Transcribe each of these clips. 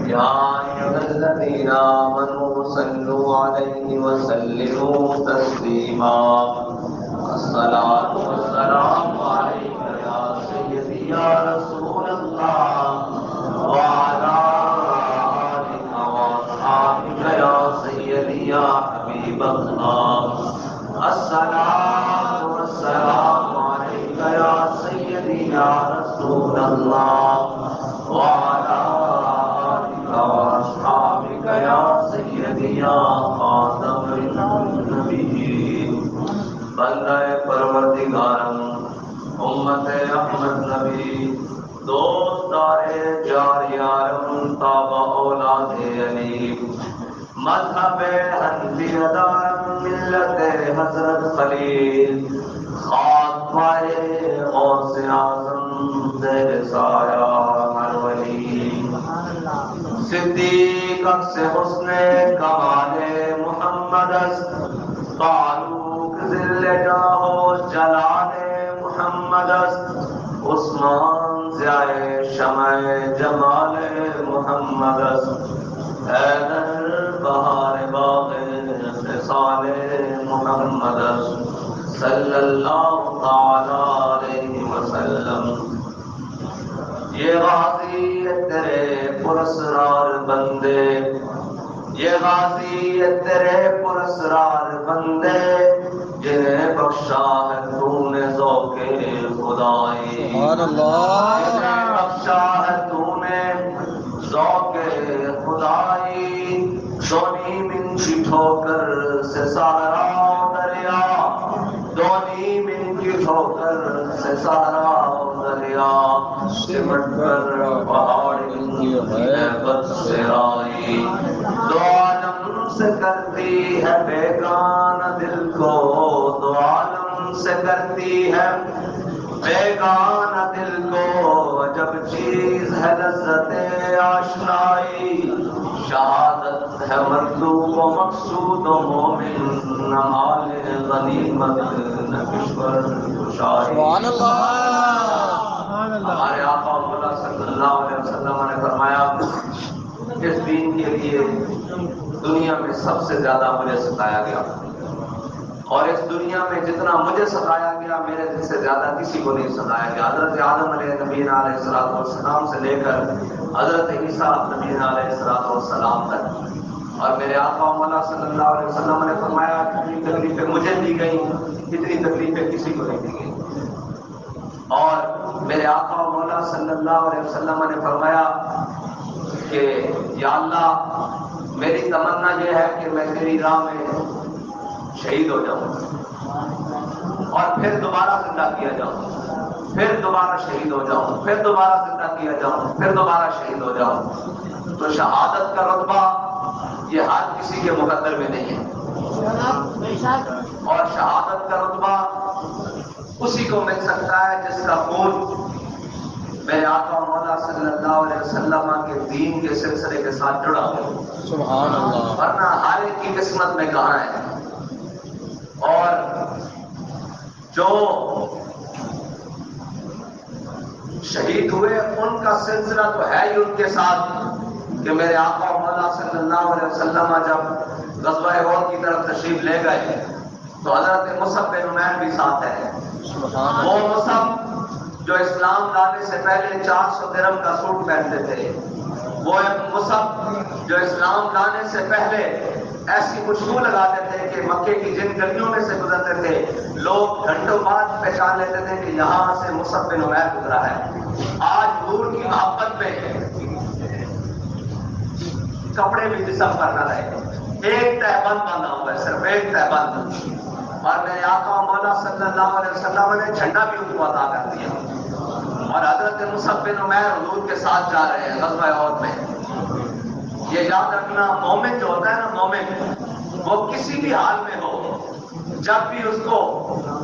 يا أيها الذين آمنوا صلوا عليه وسلموا تسليما الصلاة والسلام عليك يا سيدي يا رسول الله وعلى آلك وأصحابك يا سيدي يا حبيب الله الصلاة والسلام عليك يا سيدي يا رسول الله وعلى آلك وأصحابك يا سيدي يا خاتم النبيين بندہ پروردگارم امت احمد نبی دوستار جار یارم تابع اولاد علی مذہب حنفی دارم ملت حضرت خلیل خاک پائے غوث اعظم زیر سایہ ہر ولی صدیق اکس حسن کمال محمد است تعلق ذل جاہ و جلال محمد است عثمان ضیاء شمع جمال محمد است حیدر بہار باغ خصال محمد است صلی اللہ تعالی علیہ وسلم یہ غازی تیرے پرسرار بندے یہ غازی تیرے پرسرار بندے جنہیں بخشا ہے تو نے ذوق خدائی سبحان اللہ جنہیں بخشا ہے تو نے ذوق خدائی دونی من کی ٹھوکر سے سارا دریا دونی من کی ٹھوکر سے سارا دریا سمٹ کر پہاڑ کی بد سے آئی دو عالم سے کرتی ہے بیگانہ دل کو دو عالم سے کرتی ہے بیگانہ دل کو جب چیز ہے لذت آشنائی شہادت ہے مطلوب و مقصود و مومن نہ مال غنیمت نہ کشور خوشائی سبحان اللہ ہمارے آقا مولا صلی اللہ علیہ وسلم نے فرمایا اس دین کے لیے دنیا میں سب سے زیادہ مجھے ستایا گیا اور اس دنیا میں جتنا مجھے ستایا گیا میرے دل سے زیادہ کسی کو نہیں ستایا گیا حضرت آدم علیہ نبی علیہ السلام سے لے کر حضرت عیسیٰ نبی علیہ السلام تک اور میرے آقا مولا صلی اللہ علیہ وسلم نے فرمایا کتنی تکلیفیں مجھے دی گئی اتنی تکلیفیں کسی کو نہیں دی گئی اور میرے آقا مولا صلی اللہ علیہ وسلم نے فرمایا کہ یا اللہ میری تمنا یہ ہے کہ میں تیری راہ میں شہید ہو جاؤں اور پھر دوبارہ زندہ کیا جاؤں پھر دوبارہ شہید ہو جاؤں پھر دوبارہ زندہ کیا جاؤں پھر دوبارہ شہید ہو جاؤں تو شہادت کا رتبہ یہ ہر کسی کے مقدر میں نہیں ہے اور شہادت کا رتبہ اسی کو مل سکتا ہے جس کا خون میرے آقا مولا صلی اللہ علیہ وسلم کے دین کے سلسلے کے ساتھ جڑا ہو سبحان اللہ ورنہ ہر ایک کی قسمت میں کہاں ہے اور جو شہید ہوئے ان کا سلسلہ تو ہے ہی ان کے ساتھ کہ میرے آقا مولا صلی اللہ علیہ وسلم جب غزوہ احد کی طرف تشریف لے گئے تو حضرت مصعب بن عمیر بھی ساتھ ہے وہ مصعب جو اسلام لانے سے پہلے 400 درہم کا سوٹ پہنتے تھے وہ مصعب جو اسلام لانے سے پہلے ایسی خوشبو لگاتے تھے کہ مکے کی جن گلیوں میں سے گزرتے تھے لوگ گھنٹوں بعد پہچان لیتے تھے کہ یہاں سے مصعب بن عمیر گزرا ہے آج نور کی محبت میں کپڑے بھی جسم پر نہ رہے ایک تہبند باندھا ہوا ہے صرف ایک تہبند اور میرے آقا مولا صلی اللہ علیہ وسلم نے جھنڈا بھی ان کو عطا کر دیا اور حضرت مصعب بن عمیر حضور کے ساتھ جا رہے ہیں غزوہ احد میں یہ یاد رکھنا مومن جو ہوتا ہے نا مومن وہ کسی بھی حال میں ہو جب بھی اس کو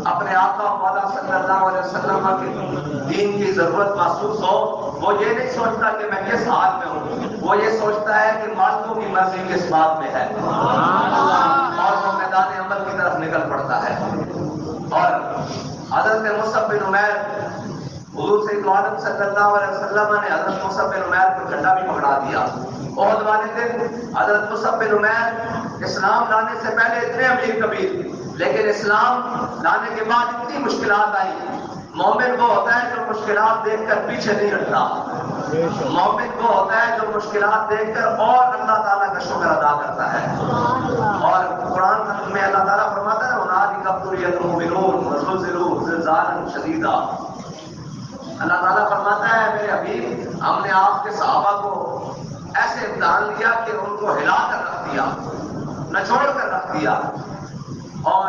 اپنے آقا مولا صلی اللہ علیہ وسلم کے دین کی ضرورت محسوس ہو وہ یہ نہیں سوچتا کہ میں کس حال میں ہوں وہ یہ سوچتا ہے کہ مالکوں کی مرضی کس بات میں ہے اور وہ میدان عمل کی طرف نکل پڑتا ہے اور حضرت مصعب بن عمیر حضور سید عالم صلی اللہ علیہ وسلم نے حضرت مصعب بن عمیر کو جھنڈا بھی پکڑا دیا احد والے دن حضرت مصعب بن عمیر اسلام لانے سے پہلے اتنے امیر کبیر، لیکن اسلام لانے کے بعد اتنی مشکلات آئی. مومن وہ ہوتا ہے جو مشکلات دیکھ کر پیچھے نہیں ہٹتا. مومن وہ ہوتا ہے جو مشکلات دیکھ کر اور اللہ تعالیٰ کا شکر ادا کرتا ہے. اور قرآن میں اللہ تعالیٰ فرماتا ہے ہنالک ابتلی المؤمنون وزلزلوا زلزالا شدیدا. اللہ تعالیٰ فرماتا ہے میرے حبیب ہم نے آپ کے صحابہ کو ایسے امتحان لیا کہ ان کو ہلا کر رکھ دیا، نچوڑ کر رکھ دیا. اور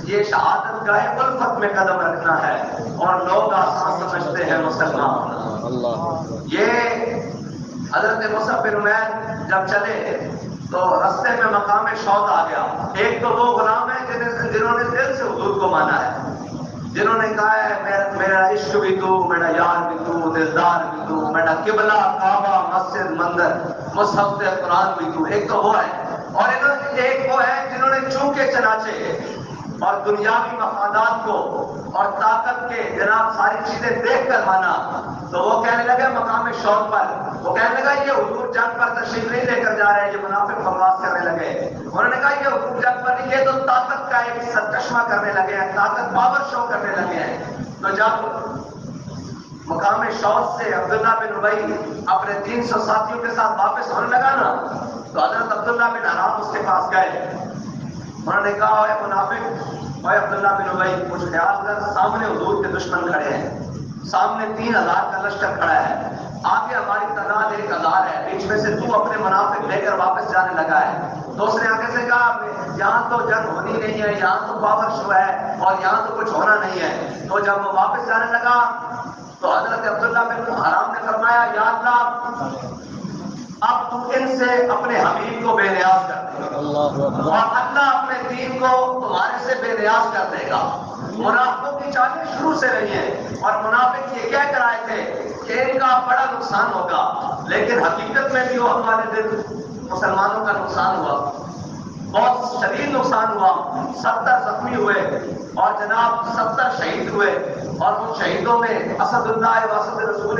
یہ شہادت کا الفت میں قدم رکھنا ہے اور لوگ آسان سمجھتے ہیں مسلمان. یہ حضرت مصعب بن عمیر جب چلے تو رستے میں مقام شوق آ گیا. ایک تو وہ غلام ہے جنہوں نے دل سے حضور کو مانا ہے، جنہوں نے کہا ہے میرا عشق بھی تو، میرا یار بھی تو، دلدار بھی تو، میرا قبلہ کعبہ مسجد مندر مصحف قرآن بھی تو. ایک تو وہ ہے، اور ایک وہ ہے جنہوں نے چونکے چناچے اور دنیاوی مفادات کو اور طاقت کے جناب ساری چیزیں دیکھ کر مانا. تو وہ کہنے لگے مقام شوق پر، وہ کہنے لگا یہ حضور جنگ پر تشریف نہیں لے کر جا رہے ہیں، یہ منافق بکواس کرنے لگے. انہوں نے کہا یہ حضور جنگ پر نہیں، یہ تو طاقت کا ایک سرچشمہ کرنے لگے ہیں، طاقت پاور شو کرنے لگے ہیں. تو جب مقام شوق سے عبداللہ بن ابی اپنے 300 ساتھیوں کے ساتھ واپس ہونے لگا نا، تو حضرت عبداللہ بن حرام اس کے پاس گئے. انہوں نے کہا اے منافق، اے عبداللہ بن ابی کچھ خیال کر، سامنے حضور کے دشمن کھڑے ہیں، سامنے 3000 کا لشکر کھڑا ہے، آگے ہماری تعداد 1000 ہے، بیچ میں سے تو اپنے منافق لے کر واپس جانے لگا ہے. تو اس نے آگے سے کہا یہاں تو جنگ ہونی نہیں ہے، یہاں تو پاور شو ہے اور یہاں تو کچھ ہونا نہیں ہے. تو جب وہ واپس جانے لگا تو حضرت عبداللہ بن حرام نے فرمایا یا اللہ اب تو ان سے اپنے حبیب کو بے نیاز کر دے گا اور اللہ اپنے دین کو تمہارے سے بے نیاز کر دے گا. منافقوں کی چالیں شروع سے رہی ہیں اور منافق یہ کہہ کر آئے تھے کہ ان کا بڑا نقصان ہوگا، لیکن حقیقت میں بھی وہ ہمارے دل مسلمانوں کا نقصان ہوا، بہت شدید نقصان ہوا. 70 زخمی ہوئے اور جناب 70 شہید ہوئے، اور ان شہیدوں میں اسد اللہ و اسد رسول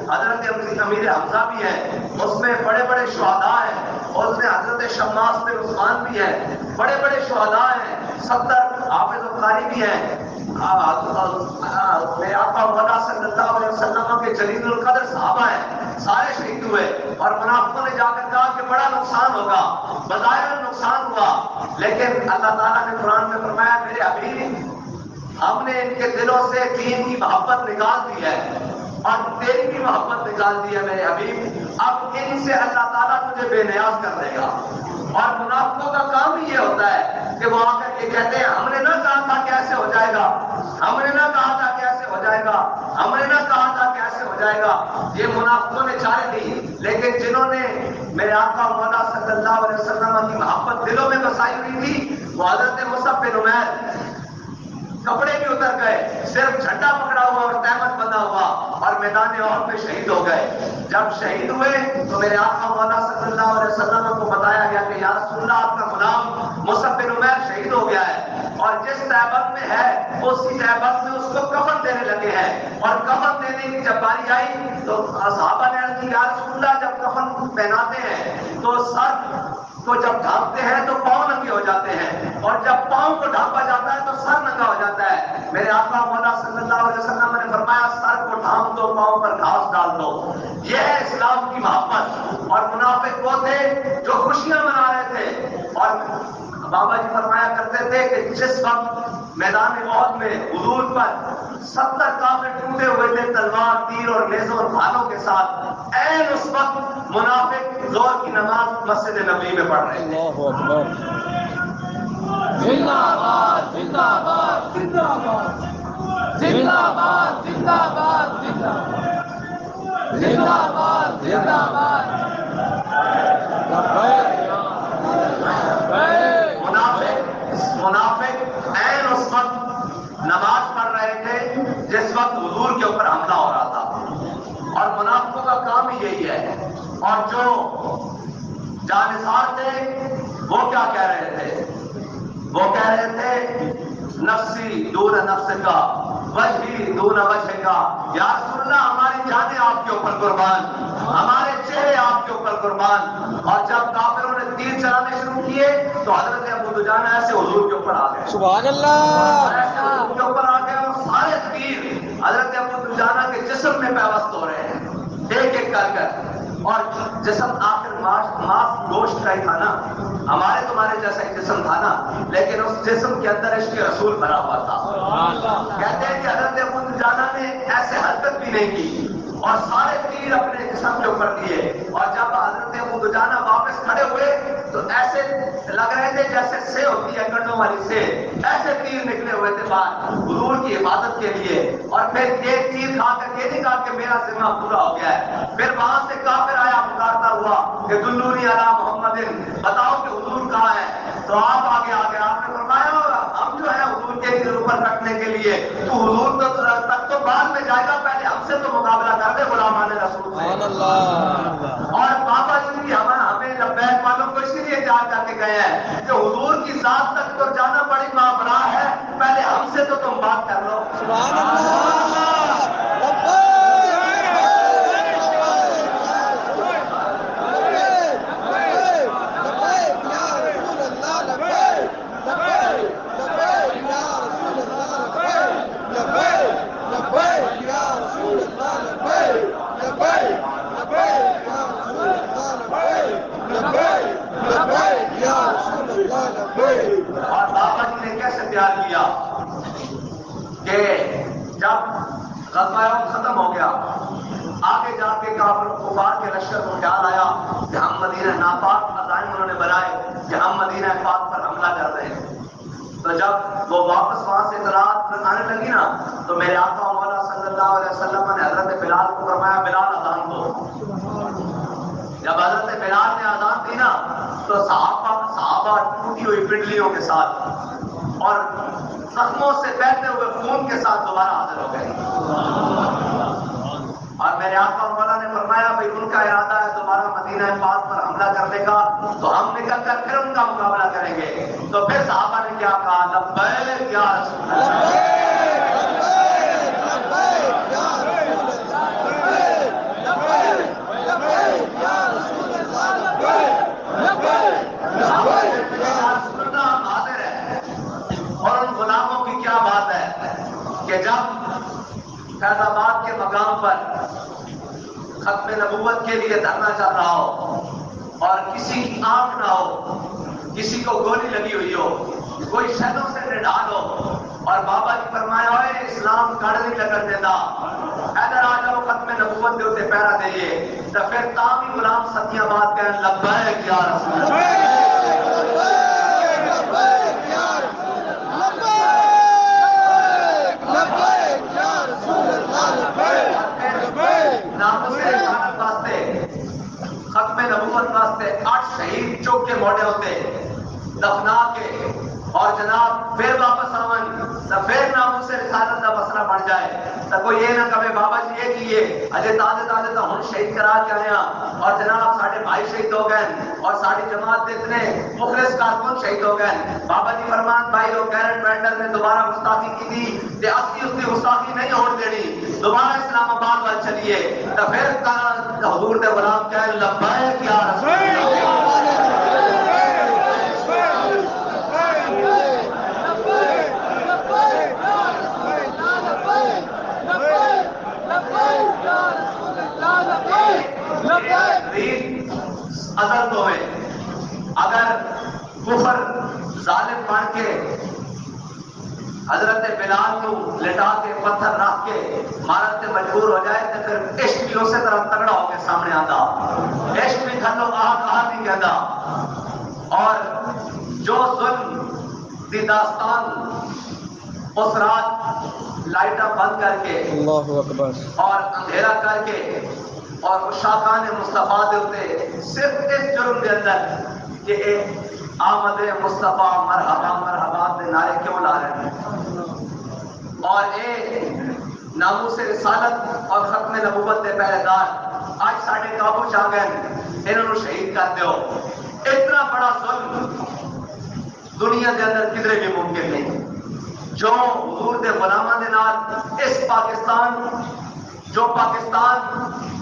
حضرت امیر حمزہ بھی ہیں، اس میں بڑے بڑے شہداء ہیں، اور اس میں حضرت شماس بن عثمان بھی ہیں، بڑے بڑے شہداء ہیں. 70 حافظ القاری بھی ہیں. میرے آقا مولا صلی اللہ علیہ وسلم کے جلیل القدر صحابہ ہیں، سارے شہید ہوئے. اور منافقوں نے جا کر کہا کہ بڑا نقصان ہوگا، بظاہر نقصان ہوا، لیکن اللہ تعالیٰ نے قرآن میں فرمایا میرے حبیب ہم نے ان کے دلوں سے دین کی محبت نکال دی ہے اور تیری بھی محبت نکال دی ہے میرے حبیب. اب ان سے اللہ تعالیٰ تجھے بے نیاز کر دے گا. اور منافقوں کا کام ہی یہ ہوتا ہے کہ وہ آ کر کے کہتے ہیں ہم نے نہ کہا تھا کہ ایسے ہو جائے گا، ہم نے نہ کہا تھا کہ ایسے ہو جائے گا، ہم نے نہ کہا تھا کہ ایسے ہو جائے گا. یہ منافقوں نے چارے دی، لیکن جنہوں نے میرے آقا مولا صلی اللہ علیہ وسلم کی محبت دلوں میں بسائی ہوئی تھی وہ حضرت مصعب بن عمیر کپڑے بھی اتر گئے، صرف جھنڈا پکڑا ہوا اور تہمت بندھا ہوا اور میدان احد میں شہید ہو گئے. جب شہید ہوئے تو میرے آقا مولا صلی اللہ علیہ وسلم کو بتایا گیا کہ یا رسول اللہ آپ کا غلام مصعب بن عمیر شہید ہو گیا ہے، اور جس تہبت میں ہے اسی تہبت میں اس کو کفن دینے لگے ہیں. اور کفن دینے کی جب باری آئی تو صحابہ نے عرض کی یا رسول اللہ جب کفن پہناتے ہیں تو سر کو جب ڈھانپتے ہیں تو پاؤں ننگے ہو جاتے ہیں، اور جب پاؤں کو ڈھانپا جاتا ہے تو سر ننگا ہو جاتا ہے. میرے آقا مولا صلی اللہ علیہ وسلم نے فرمایا سر کو ڈھانپ دو، پاؤں پر گھاس ڈال دو. یہ ہے اسلام کی محبت. اور منافق وہ تھے جو خوشیاں منا رہے تھے. اور بابا جی فرمایا کرتے تھے کہ جس وقت میدان احد میں حضور پر 70 کافر ٹوٹے ہوئے تھے تلوار تیر اور نیزوں اور بھالوں کے ساتھ، عین اس وقت منافق ظہر کی نماز مسجد نبوی میں پڑھ رہے تھے. اللہ اکبر. زندہ باد زندہ باد زندہ باد زندہ باد زندہ باد زندہ باد زندہ باد. منافق عین اس وقت نماز پڑھ رہے تھے جس وقت حضور کے اوپر حملہ ہو رہا تھا. اور منافقوں کا کام ہی یہی ہے. اور جو جانثار تھے وہ کیا کہہ رہے تھے؟ وہ کہہ رہے تھے نفسی دون نفس کا وجہی دون وجہ کا، یا رسول اللہ ہماری جانیں آپ کے اوپر قربان، ہمارے چہرے آپ کے اوپر قربان۔ اور جب کافروں نے تیر چلانے شروع کیے تو حضرت ابو دجانہ ایسے حضور کے اوپر آ گئے، سبحان اللہ، ایسے حضور کے اوپر آ گئے اور سارے تیر حضرت ابو دجانہ کے جسم میں پیوست ہو رہے ہیں ایک ایک کر کر، اور جسم آخر ماس گوشت کا ہی تھا نا، ہمارے تمہارے جیسا ہی جسم تھا نا، لیکن اس جسم کے اندر عشق رسول بھرا ہوا تھا۔ کہتے ہیں کہ حضرت ابو دجانہ نے ایسے حرکت بھی نہیں کی اور سارے تیر اپنے جسم کے اوپر دیے، اور جب حضرت ابو دجانہ واپس کھڑے ہوئے تو ایسے لگ رہے تھے جیسے سے ہوتی ہے کنڈوں والی سے، ایسے تیر نکلے ہوئے تھے باہر حضور کی عبادت کے لیے۔ اور پھر ایک تیر کھا کر یہ نہیں کہا کہ میرا ذمہ پورا ہو گیا ہے، پھر وہاں سے کافر آیا پکارتا ہوا کہ دلونی علی محمد، بتاؤ کہ حضور کہاں ہے؟ تو آپ آگے آپ نے فرمایا ہم جو ہے حضور کے دل اوپر رکھنے کے لیے، تو حضور تک تو بعد میں جائے گا، پہلے ہم سے تو مقابلہ کر دے غلامان رسول سے۔ سبحان اللہ، اور بابا جی بھی ہمیں لبیک والوں کو اسی لیے تیار کر کے گئے ہیں کہ حضور کی ذات تک تو جانا بڑی معاملہ ہے، پہلے ہم سے تو تم بات کر لو۔ سبحان اللہ، اور بابا جی نے کیسے تیار کیا کہ جب غزوہ احد ختم ہو گیا، آگے جا کے کفار کے لشکر کو خیال آیا کہ ہم مدینہ ناپاک عزائم انہوں نے بنائے کہ ہم مدینہ پاک پر حملہ کر رہے ہیں۔ تو جب وہ واپس وہاں سے اطلاعات آنے لگی نا، تو میرے آقا مولا صلی اللہ علیہ وسلم نے حضرت بلال کو فرمایا بلال اذان دو۔ جب حضرت بلال نے اذان دی نا تو صحابہ ٹوٹی ہوئی پنڈلیوں کے ساتھ اور زخموں سے بہتے ہوئے خون کے ساتھ دوبارہ حاضر ہو گئے، اور میرے آقا مولا نے فرمایا بھائی ان کا ارادہ ہے دوبارہ مدینہ پاک پر حملہ کرنے کا، تو ہم نکل کر پھر ان کا مقابلہ کریں گے۔ تو پھر صحابہ نے کیا کہا؟ لبیک یا رسول اللہ، ہم حاضر ہیں۔ اور ان غلاموں کی کیا بات ہے کہ جب فیض آباد کے مقام پر ختم نبوت کے لیے دھرنا چل رہا ہو اور کسی کی آنکھ نہ ہو، کسی کو گولی لگی ہوئی ہو، کوئی شہدوں سے نڈال ہو، اور بابا جی فرمایا ہوئے اسلام کڑ نہیں لگن دیتا، ادھر آ جاؤ ختم نبوت کے اتنے پیرا دئیے، تو پھر تام ہی غلام ستیاں بات کہنے لبیک یا رسول اللہ، ختم نبوت واسطے 8 شہید چوک کے موڑے ہوتے دفنا کے، اور جناب پھر واپس آون تو پھر ناموں سے رسالت کا مسئلہ بن جائے، تو کوئی یہ نہ کہے بابا جی یہ کیے اجے تازے تازے تو ہم شہید کرا کے آیا، اور جناب ساڑھے بھائی شہید ہو گئے اور ساری جماعت کے اتنے مخلص کارکن شہید ہو گئے۔ بابا جی فرمان بھائی لوگ گیرنٹ وینڈر نے دوبارہ گستاخی کی تھی کہ اصلی اس کی گستاخی نہیں ہونے دینی، دوبارہ اسلام آباد وال چلیے، تو پھر حضور دے غلام کہے لبیک یا رسول اللہ، اگر تو ہے اگر کفر ظالم بن کے حضرت بلال کو لٹا کے پتھر رکھ کے مارت سے مجبور ہو جائے تو پھر عشق بھی اسی طرح تگڑا ہو کے سامنے آتا، عشق بھی کھلو کہا نہیں کہتا، اور جو ظلم دی داستان اس رات لائٹاں بند کر کے اللہ اکبر اور اندھیرا کر کے اور شاخان مصطفیٰ دے ہوتے صرف اس جرم کے اندر کہ آمد مصطفیٰ مرحبا مرحبا دے نعرے کیوں لا رہے ہیں، اور ناموس رسالت اور ختم نبوت کے پہرے دار آج ساڑھے قابو چاہ گئے، انہوں شہید کر دیو۔ اتنا بڑا ظلم دنیا کے اندر کدھر بھی ممکن نہیں، جو حضور دے غلاماں دے نال اس پاکستان جو پاکستان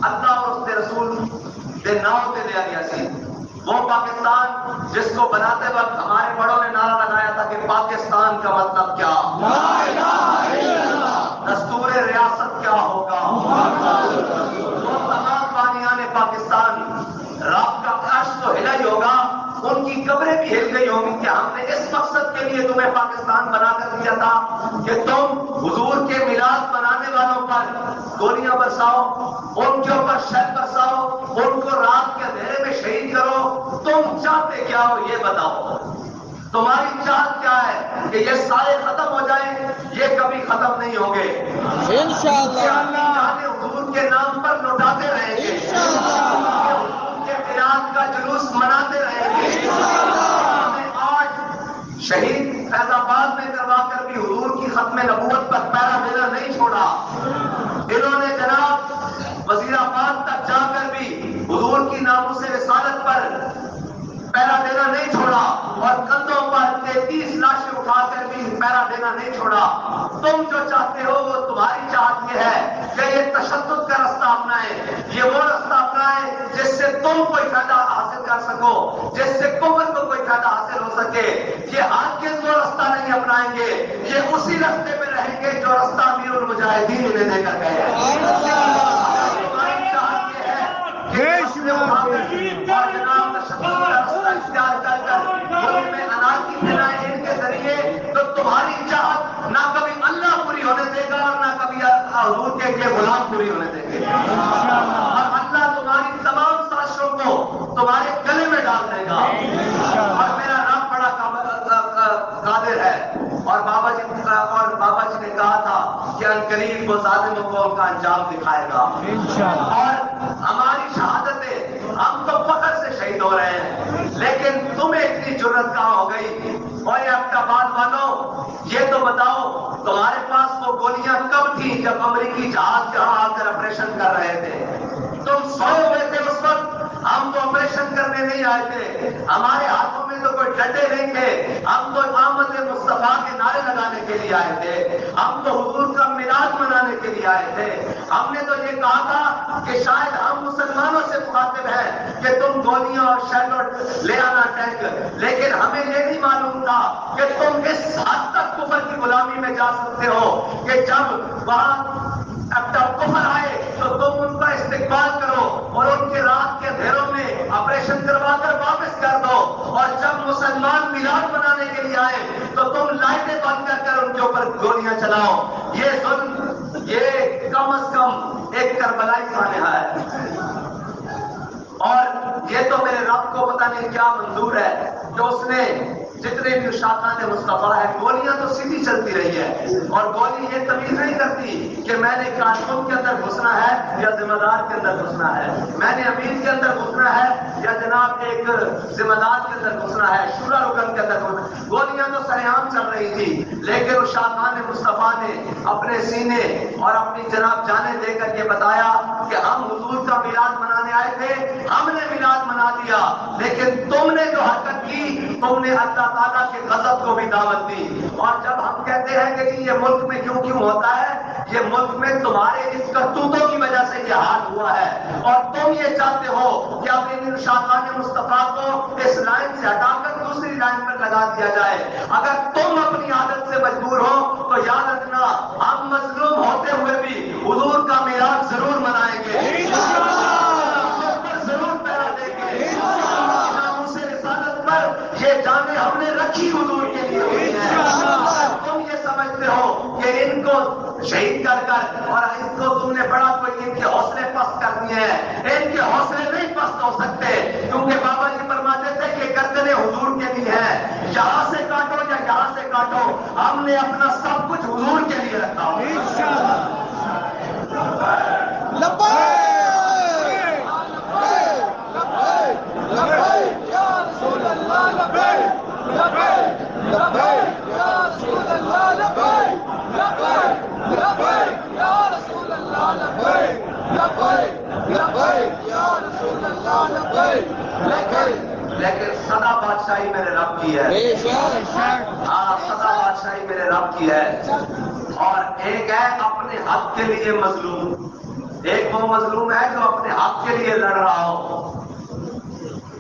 اللہ اور اس کے رسول دے نام تے لیا گیا سی، وہ پاکستان جس کو بناتے وقت ہمارے بڑوں نے نعرہ لگایا تھا کہ پاکستان کا مطلب کیا، لا الہ الا اللہ، دستور ریاست کیا ہوگا، وہ تمام بانیان پاکستان رات کا عرش تو ہلا ہی ہوگا، ان کی قبریں بھی ہل گئی ہوں گی کہ ہم نے اس مقصد کے لیے تمہیں پاکستان بنا کر دیا تھا کہ تم حضور کے میلاد منانے والوں پر گولیاں برساؤ، ان کے اوپر شہد برساؤ، ان کو رات کے اندھیرے میں شہید کرو، تم چاہتے کیا ہو یہ بتاؤ، تمہاری چاہت کیا ہے کہ یہ سارے ختم ہو جائیں، یہ کبھی ختم نہیں ہوں گے انشاءاللہ، حضور کے نام پر لوٹاتے رہیں گے، حضور کے میلاد کا جلوس مناتے رہیں گے، آج شہید فیض آباد میں کروا کر بھی حضور کی ختم نبوت پر پیرا دینا نہیں چھوڑا، انہوں نے جناب وزیر آباد تک جا کر بھی حضور کی ناموس رسالت پر پیرا دینا نہیں چھوڑا، اور کندھوں پر 33 لاشیں اٹھا کر بھی پیرا دینا نہیں چھوڑا۔ تم جو چاہتے ہو وہ تمہاری چاہت یہ ہے کہ یہ تشدد کا رستہ اپنائے، یہ وہ رستہ اپنائے جس سے تم کوئی فائدہ حاصل کر سکو، جس سے کفر کو کوئی فائدہ حاصل ہو سکے۔ یہ ہرگز وہ رستہ نہیں اپنائیں گے، یہ اسی رستے پہ رہیں گے جو رستہ امیر المجاہدین انہیں دے کر گئے ہیں۔ تمہاری چاہت یہ ہے کہ اور جناب تشدد کا رستہ اختیار کر کر ملک میں انارکی پھیلائے ان کے ذریعے، تو تمہاری چاہت نہ کبھی اللہ پوری ہونے دے گا اور نہ کبھی حضور کے غلام پوری ہونے دیں گے، اور اللہ تمہاری تمام سازشوں کو تمہارے گلے میں ڈال دے گا۔ اور میرا رب بڑا قادر ہے، اور بابا جی نے کہا تھا کہ عنقریب وہ ظالموں کو ان کا انجام دکھائے گا، اور ہماری شہادتیں ہم تو فخر سے شہید ہو رہے ہیں، لیکن تمہیں اتنی جرت کہاں ہو گئی؟ اور یہ احمدآباد والوں یہ تو بتاؤ تمہارے پاس وہ گولیاں کب تھیں جب امریکی جہاز یہاں آ کر آپریشن کر رہے تھے؟ تم سوئے ہوئے تھے اس وقت، ہم تو آپریشن کرنے نہیں آئے تھے، ہمارے ہاتھوں میں تو کوئی ڈنڈے نہیں تھے، ہم تو آمد مصطفیٰ کے نعرے لگانے کے لیے آئے تھے، ہم تو حضور کا میلاد منانے کے لیے آئے تھے۔ ہم نے تو یہ کہا تھا کہ شاید ہم مسلمانوں سے مخاطب ہیں کہ تم گولیاں اور شیل لے آنا ٹینک، لیکن ہمیں یہ نہیں معلوم تھا کہ تم اس حد تک کفر کی غلامی میں جا سکتے ہو کہ جب وہاں کفر آئے تو تم ان کا استقبال کرو اور ان کے رات کے اندھیروں میں آپریشن کروا کر واپس کر دو، اور جب مسلمان میلاد منانے کے لیے آئے تو تم لائٹیں بند کر کر ان کے اوپر گولیاں چلاؤ۔ یہ ظلم، یہ کم از کم ایک کربلائی سانحہ ہے، اور یہ تو میرے رب کو پتہ نہیں کیا منظور ہے جو اس نے جتنے بھی شاخان مصطفیٰ ہے، گولیاں تو سیدھی چلتی رہی ہے، اور گولی یہ تمیز نہیں کرتی کہ میں نے کارکن کے اندر گھسنا ہے یا ذمہ دار کے اندر گھسنا ہے، میں نے امیر کے اندر گھسنا ہے یا جناب ایک ذمہ دار کے اندر گھسنا ہے، شورا رکن کے اندر گھسنا ہے۔ گولیاں تو سرعام چل رہی تھی، لیکن اس شاخان مصطفیٰ نے اپنے سینے اور اپنی جناب جانیں دے کر یہ بتایا کہ ہم حضور کا میلاد منانے آئے تھے، ہم نے میلاد منا دیا، لیکن تم نے جو حرکت کی تم نے اللہ تعالیٰ کے غضب کو بھی دعوت دی۔ اور جب ہم کہتے ہیں کہ یہ ملک میں کیوں ہوتا ہے، یہ ملک میں تمہارے اس کرتوتوں کی وجہ سے یہ حال ہوا ہے، اور تم یہ چاہتے ہو کہ اپنے شاخان مصطفیٰ کو اس لائن سے ہٹا کر دوسری لائن پر لگا دیا جائے۔ اگر تم اپنی عادت سے مجبور ہو تو یاد رکھنا ہم مظلوم ہوتے ہوئے بھی حضور کا میلاد ضرور منائیں گے، ضرور پیرا دیں گے۔ ناموس رسالت پر یہ جانیں ہم نے رکھی حضور کے لیے ہوئی ہے۔ تم یہ سمجھتے ہو کہ ان کو شہید کر کر اور ان کو تم نے بڑا کوئی ان کے حوصلے پست کر دیے ہیں، ان کے حوصلے نہیں پست ہو سکتے، کیونکہ بابا جی فرماتے تھے کہ گردنیں حضور کے لیے ہیں، یہاں سے کاٹو یا یہاں سے کاٹو، ہم نے اپنا سب کچھ حضور کے لیے رکھا ہو۔ لیکن سدا بادشاہی میرے رب کی ہے. بے شک. ہاں سدا بادشاہی میرے رب کی ہے. اور ایک ہے اپنے حق کے لیے مظلوم. ایک وہ مظلوم ہے جو اپنے حق کے لیے لڑ رہا ہو.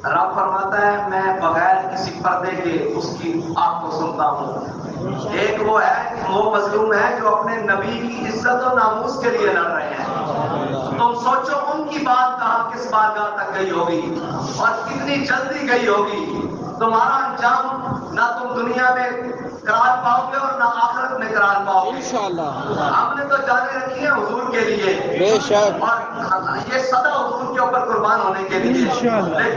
رب فرماتا ہے میں بغیر کسی پردے کے اس کی آنکھ کو سنتا ہوں. ایک وہ ہے وہ مظلوم ہے جو اپنے نبی کی عزت و ناموس کے لیے لڑ رہے ہیں. تم سوچو ان کی بات کہاں کس بارگاہ تک گئی ہوگی اور کتنی جلدی گئی ہوگی. تمہارا انجام نہ تم دنیا میں قرار پاؤ گے اور نہ آخرت میں قرار پاؤ گے. انشاءاللہ ہم نے تو جانیں رکھی ہیں حضور کے لیے بے شک. اور یہ سدا حضور کے اوپر قربان ہونے کے لیے.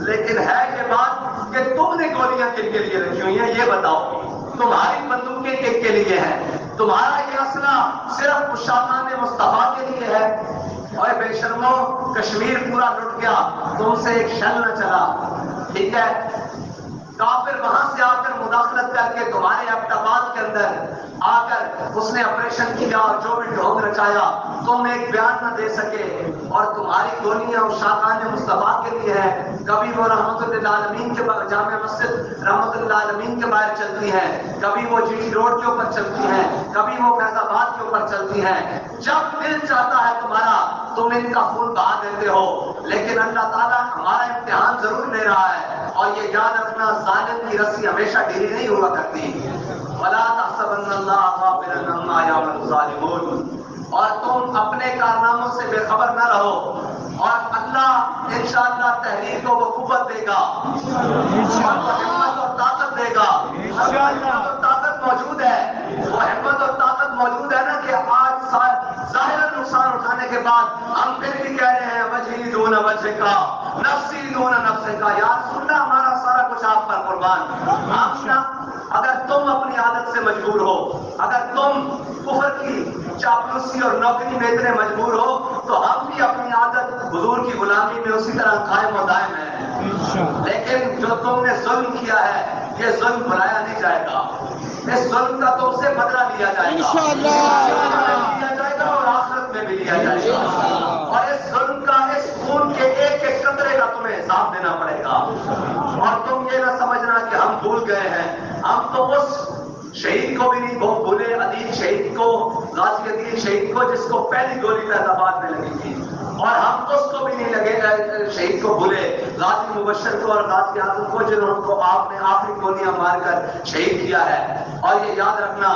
لیکن ہے یہ بات کہ تم نے گولیاں کن کے لیے رکھی ہوئی ہیں یہ بتاؤ. تمہاری بندوقیں کن کے لیے ہیں؟ تمہارا یہ اسلحہ صرف مشاطان مصطفیٰ کے لیے ہے. اور بے شرمو کشمیر پورا لٹ گیا تم سے ایک شل نہ چلا. ٹھیک ہے کافر وہاں سے آ کر مداخلت کر کے تمہارے ابتابات کے اندر آ کر اس نے آپریشن کیا اور جو بھی ڈھونگ رچایا تم ایک بیان نہ دے سکے. اور تمہاری گولیاں شاقان مصطفیٰ کے لیے ہے. کبھی وہ رحمت للعالمین کے جامع مسجد رحمت للعالمین کے باہر چلتی ہیں, کبھی وہ جی روڈ کے اوپر چلتی ہیں, کبھی وہ فیض آباد کے اوپر چلتی ہیں. جب دل چاہتا ہے تمہارا تم ان کا خون بہا دیتے ہو. لیکن اللہ تعالیٰ ہمارا امتحان ضرور لے رہا ہے. اور یہ یاد رکھنا ظالم کی رسی ہمیشہ ڈھیلی نہیں ہوا کرتی. وَلَا تَحْسَبَنَّ اللَّهَ غَافِلًا عَمَّا يَعْمَلُ الظَّالِمُونَ. اور تم اپنے کارناموں سے بے خبر نہ رہو اور اللہ انشاءاللہ تحریر کو وہ قوت دے گا اور وہ ہمت اور طاقت دے گا. ہمت اور طاقت موجود ہے. وہ ہمت اور طاقت موجود ہے نا کہ آج ظاہر نقصان اٹھانے کے بعد ہم پھر بھی کہہ رہے ہیں وجہی دون وجہ کا نفسی دون نفس کا. یا رسول اللہ ہمارا سارا کچھ آپ پر قربان. اگر تم اپنی عادت سے مجبور ہو, اگر تم کفر کی چاپلوسی اور نوکری میں اتنے مجبور ہو تو ہم بھی اپنی عادت حضور کی غلامی میں اسی طرح قائم و دائم ہیں. لیکن جو تم نے ظلم کیا ہے یہ ظلم بھلایا نہیں جائے گا. اس ظلم کا تم سے بدلہ لیا جائے گا اور آخرت میں بھی لیا جائے گا. اور اس ظلم کا اس خون کے ایک ایک قطرے کا تمہیں حساب دینا پڑے گا. اور تم یہ نہ سمجھنا کہ ہم بھول گئے ہیں. ہم تو اس شہید کو بھی نہیں بھولے, عدیل شہید کو, غازی عدیل شہید کو جس کو پہلی گولی فیض آباد میں لگی تھی. اور ہم اس کو بھی نہیں لگے شہید کو بھولے, غازی مبشر کو اور غازی اعظم کو جنہوں کو آپ نے آخری گولیاں مار کر شہید کیا ہے. اور یہ یاد رکھنا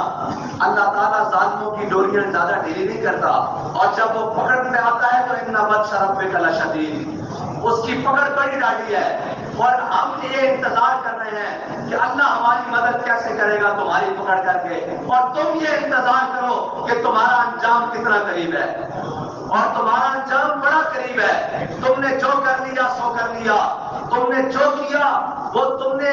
اللہ تعالیٰ ظالموں کی ڈوریاں زیادہ ڈھیلی نہیں کرتا. اور جب وہ پکڑ میں آتا ہے تو ان بد شرف پہ کلا شدید, اس کی پکڑ بڑی ڈاڑی ہے. اور ہم یہ انتظار کر رہے ہیں کہ اللہ ہماری مدد کیسے کرے گا تمہاری پکڑ کر کے. اور تم یہ انتظار کرو کہ تمہارا انجام کتنا قریب ہے. اور تمہارا انجام بڑا قریب ہے. تم نے جو کر لیا سو کر لیا. تم نے جو کیا وہ تم نے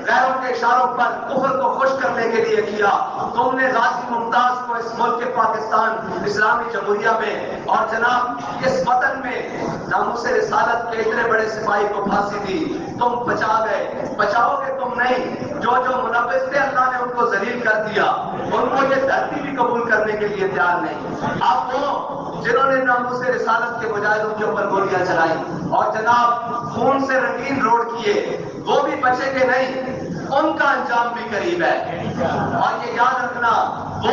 غیروں کے اشاروں پر کفر کو خوش کرنے کے لیے کیا. تم نے غازی ممتاز کو اس ملک کے پاکستان اسلامی جمہوریہ میں اور جناب اس وطن میں ناموس رسالت کے اتنے بڑے سپاہی کو پھانسی دی. تم بچا گئے. بچاؤ گے تم نہیں. جو منافق تھے اللہ نے ان کو ذلیل کر دیا. ان کو یہ دھرتی بھی قبول کرنے کے لیے تیار نہیں. اب وہ جنہوں نے ناموس رسالت کے مجاہدوں کے اوپر گولیاں چلائی اور جناب خون سے رنگین روڈ کیے وہ بھی بچیں گے نہیں. ان کا انجام بھی قریب ہے. اور یہ یاد رکھنا وہ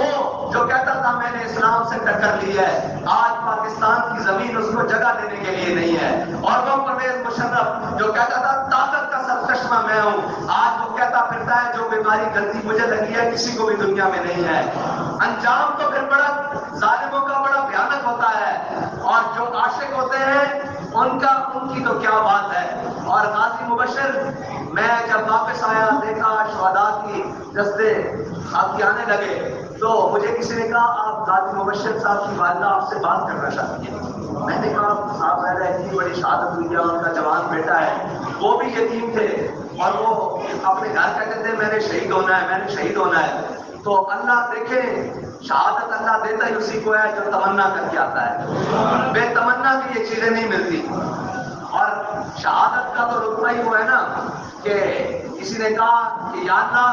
جو کہتا تھا میں نے اسلام سے ٹکر لی ہے, آج پاکستان کی زمین اس کو جگہ دینے کے لیے نہیں ہے. اور وہ پرویز مشرف جو کہتا تھا طاقت کا سرچشمہ میں ہوں, آج وہ کہتا پھرتا ہے جو بیماری گندی مجھے لگی ہے کسی کو بھی دنیا میں نہیں ہے. انجام تو پھر بڑا ظالموں کا بڑا بھیانک ہوتا ہے. اور جو عاشق ہوتے ہیں ان کی تو کیا بات ہے. اور غازی مبشر میں جب واپس آیا دیکھا شہداء کی دستے آپ آنے لگے تو مجھے کسی نے کہا آپ غازی مبشر صاحب کی والدہ آپ سے بات کرنا چاہتی ہیں. میں نے کہا صاحب اتنی بڑی شہادت ہوئی ہے, ان کا جوان بیٹا ہے, وہ بھی یتیم تھے اور وہ اپنے گھر کہتے تھے میں نے شہید ہونا ہے, میں نے شہید ہونا ہے. تو اللہ دیکھے شہادت اللہ دیتا ہی اسی کو ہے جو تمنا کر کے آتا ہے. بے تمنا کی یہ چیزیں نہیں ملتی. اور شہادت کا تو رتبہ ہی وہ ہے نا کہ کسی نے کہا کہ یا اللہ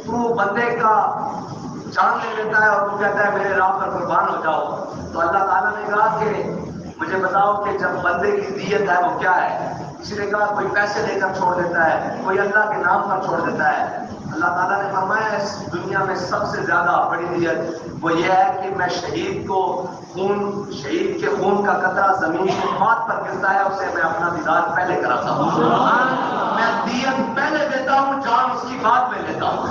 تو بندے کا جان لے لیتا ہے اور وہ کہتا ہے میرے راہ پر قربان ہو جاؤ. تو اللہ تعالیٰ نے کہا کہ مجھے بتاؤ کہ جب بندے کی دیت ہے وہ کیا ہے. کسی نے کہا کوئی پیسے دے کر چھوڑ دیتا ہے، کوئی اللہ کے نام پر چھوڑ دیتا ہے۔ اللہ تعالیٰ نے فرمایا اس دنیا میں سب سے زیادہ بڑی نیت وہ یہ ہے کہ میں شہید کے خون کا قطرہ زمین کے ہاتھ پر گرتا ہے، اسے میں اپنا دیدار پہلے کراتا ہوں، میں دیت پہلے دیتا ہوں، جان اس کی بعد میں لیتا ہوں۔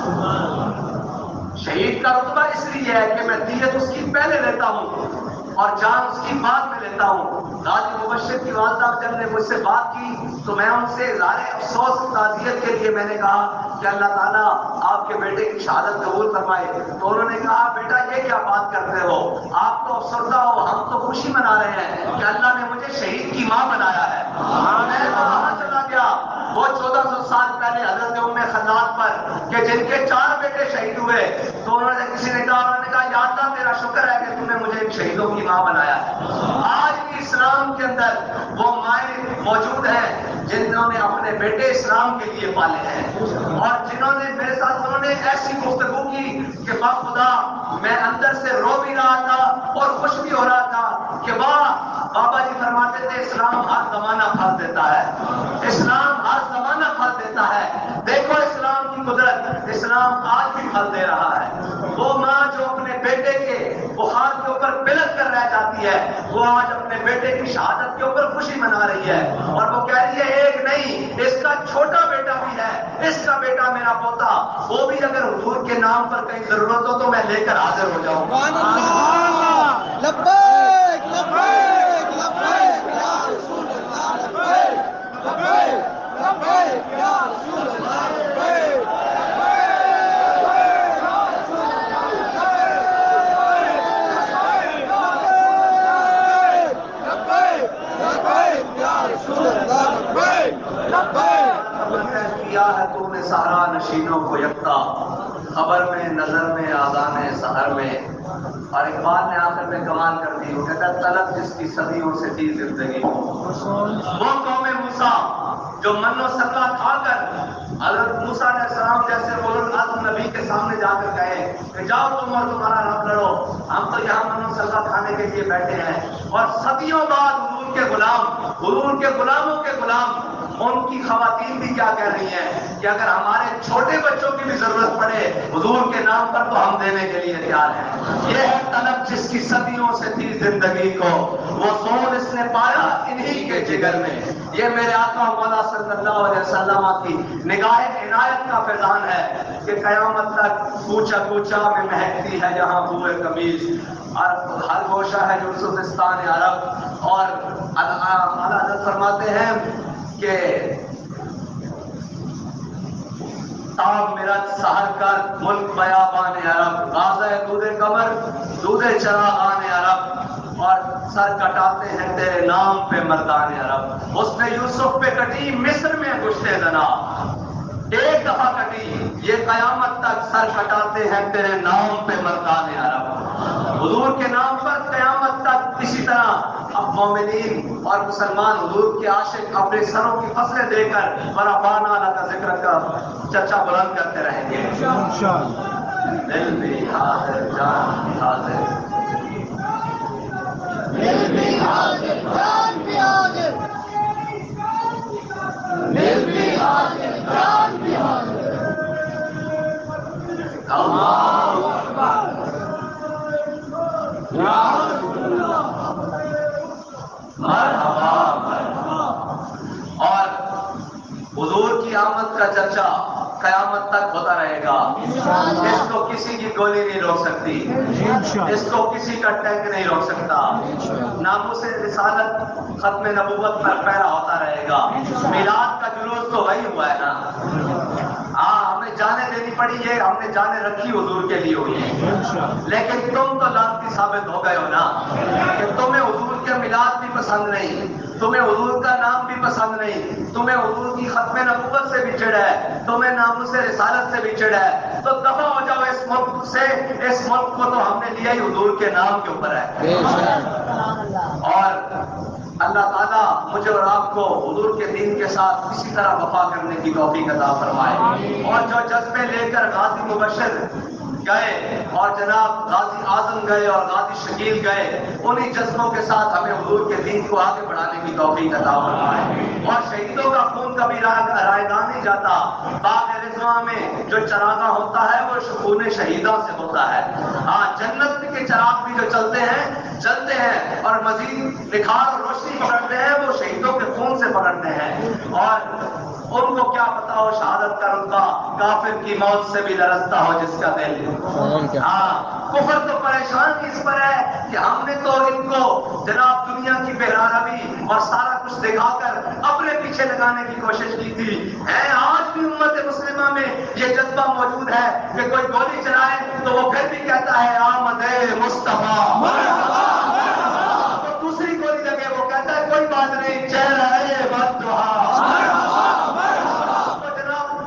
شہید کا رتبہ اس لیے ہے کہ میں دیت اس کی پہلے لیتا ہوں اور جان اس کی بعد میں لیتا ہوں۔ غازی مبشر کی والدہ جب نے مجھ سے بات کی تو میں ان سے اظہار افسوس تعزیت کے لیے میں نے کہا کہ اللہ تعالیٰ آپ کے بیٹے کی شہادت قبول فرمائے۔ تو انہوں نے کہا بیٹا یہ کیا بات کرتے ہو، آپ تو افسردہ ہو، ہم تو خوشی منا رہے ہیں کہ اللہ نے مجھے شہید کی ماں بنایا ہے۔ میں تو وہاں چلا گیا وہ 1400 سال پہلے حضرت ام خلاد پر کہ جن کے 4 بیٹے شہید ہوئے، تو انہوں نے کسی نے کہا یا اللہ تیرا شکر ہے کہ تم نے مجھے شہیدوں کی ماں بنایا ہے۔ آج بھی اسلام کے اندر وہ مائیں موجود ہیں جنہوں نے اپنے بیٹے اسلام کے لیے پالے ہیں، اور جنہوں نے میرے ساتھ انہوں نے ایسی گفتگو کی کہ باخدا میں اندر سے رو بھی رہا تھا اور خوش بھی ہو رہا تھا کہ واہ، بابا جی فرماتے تھے اسلام ہر زمانہ پھل دیتا ہے، اسلام ہر زمانہ پھل دیتا ہے۔ دیکھو اسلام کی قدرت، اسلام آج بھی پھل دے رہا ہے۔ وہ ماں جو اپنے بیٹے کے بخار کے اوپر بلک کر رہ جاتی ہے، وہ آج اپنے بیٹے کی شہادت کے اوپر خوشی منا رہی ہے، اور وہ کہہ رہی ہے ایک نہیں، اس کا چھوٹا بیٹا بھی ہے، اس کا بیٹا میرا پوتا، وہ بھی اگر حضور کے نام پر کہیں ضرورت ہو تو میں لے کر حاضر ہو جاؤں گا۔ لبیک لبیک لبیک یا رسول اللہ، لبیک لبیک لبیک یا رسول اللہ، لبیک کیا ہے تو نے سہارا نشینوں کو یکتا، خبر میں نظر میں آذان سحر میں۔ اور اقبال نے آخر میں کمال کر دی، وہ کہتا طلب جس کی صدیوں سے تھی زندگی کو، وہ قوم موسیٰ جو من و سلوہ کھا کر حضرت موسیٰ علیہ السلام جیسے اولو العزم نبی کے سامنے جا کر کہے کہ جاؤ تم اور تمہارا رب لڑو، ہم تو یہاں من و سلوہ کھانے کے لیے بیٹھے ہیں۔ اور صدیوں بعد حضور کے غلام، حضور کے غلاموں کے غلام، ان کی خواتین بھی کیا کہہ رہی ہیں کہ اگر ہمارے چھوٹے بچوں کی بھی ضرورت پڑے حضور کے نام پر تو ہم دینے کے لیے تیار ہیں۔ یہ ہے طلب جس کی صدیوں سے تھی زندگی کو، وہ سون اس نے پایا انہی کے جگر میں۔ یہ میرے آقا مولا صلی اللہ علیہ وسلم کی نگاہ عنایت کا فیضان ہے کہ قیامت تک کوچہ کوچہ میں مہکتی ہے جہاں بوئے قمیض، ہر گوشہ ہے جو سوزستان عرب۔ اور اعلیٰ حضرت فرماتے ہیں کہ تاب میرج سحر کر ملک بیابان عرب، غازہ دودھ قمر دودھ چراغان عرب، اور سر کٹاتے ہیں تیرے نام پہ مردان عرب۔ اس نے یوسف پہ کٹی مصر میں گشتے زنا، ایک دفعہ کٹی، یہ قیامت تک سر کٹاتے ہیں تیرے نام پہ مردان عرب۔ حضور کے نام پر قیامت تک اسی طرح اب مومنین اور مسلمان حضور کے عاشق اپنے سروں کی فصلیں دے کر ورفعنا لک ذکرک کا چرچا بلند کرتے رہیں گے۔ دل بھی حاضر جان بھی حاضر، دل بھی حاضر جان بھی حاضر، دل بھی حاضر جان بھی حاضر۔ اللہ اکبر۔ مرحبا مرحبا۔ اور حضور کی آمد کا چرچا قیامت تک ہوتا رہے گا، اس کو کسی کی گولی نہیں روک سکتی، اس کو کسی کا ٹینک نہیں روک سکتا۔ ناموس رسالت ختم نبوت پر پہرا ہوتا رہے گا۔ میلاد کا جلوس تو وہی ہوا ہے نا، ہاں ہمیں جانیں دینی پڑی ہے، ہم نے جانیں رکھی حضور کے لیے ہوئی ہے، لیکن تم تو لانتی ثابت ہو گئے ہو نا کہ تمہیں حضور کے میلاد بھی پسند نہیں، تمہیں حضور کا نام بھی پسند نہیں، تمہیں حضور کی ختم نبوت سے بھی چڑ ہے، تمہیں ناموس رسالت سے بھی چڑ ہے، تو دفع ہو جاؤ اس ملک سے۔ اس ملک کو تو ہم نے لیا ہی حضور کے نام کے اوپر ہے۔ اور اللہ تعالیٰ مجھے اور آپ کو حضور کے دین کے ساتھ کسی طرح وفا کرنے کی توفیق عطا فرمائے، اور جو جذبے لے کر غازی مبشر گئے اور جناب غازی اعظم گئے اور غازی شکیل گئے، انہی جذبوں کے ساتھ ہمیں حضور کے دین کو آگے بڑھانے کی توفیق عطا فرمائے، اور شہیدوں خون کبھی رائگاں نہیں جاتا. باغ رضوان میں جو چراغاں ہوتا ہے وہ خون شہیدوں سے ہوتا ہے. ہاں جنت کے چراغ بھی جو چلتے ہیں اور مزید نکھار اور روشنی پکڑتے ہیں وہ شہیدوں کے خون سے پکڑتے ہیں. اور ان کو کیا پتا ہو شہادت کا رتبہ کافر کی موت سے بھی لرزتا ہو جس کا دل. کفر تو پریشان اس پر ہے کہ ہم نے تو ان کو جناب دنیا کی بہراروی اور سارا کچھ دکھا کر اپنے پیچھے لگانے کی کوشش کی تھی. آج بھی امت مسلمہ میں یہ جذبہ موجود ہے کہ کوئی گولی چلائے تو وہ پھر بھی کہتا ہے آمد مصطفیٰ. تو دوسری گولی لگے وہ کہتا ہے کوئی بات نہیں چہرہ ہے بددعا.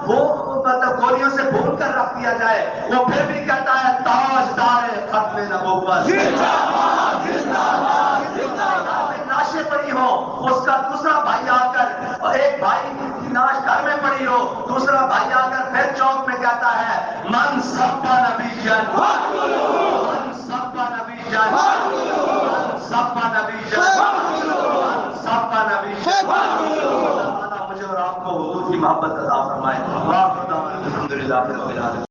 وہ مطلب گولیوں سے بھون کر رکھ دیا جائے وہ پھر بھی کہتا ہے تاجدار ختم نبوت. ناشے پڑی ہو اس کا دوسرا بھائی آ کر اور ایک بھائی کی ناش گھر میں پڑی ہو دوسرا بھائی آ کر پھر چوک میں کہتا ہے من سبا نبی جن من سبا نبی جن من سبا نبی جن من سبا نبی جن. مجھے اور آپ کو حضور کی محبت عطا فرمائے. الحمدللہ رب العالمین.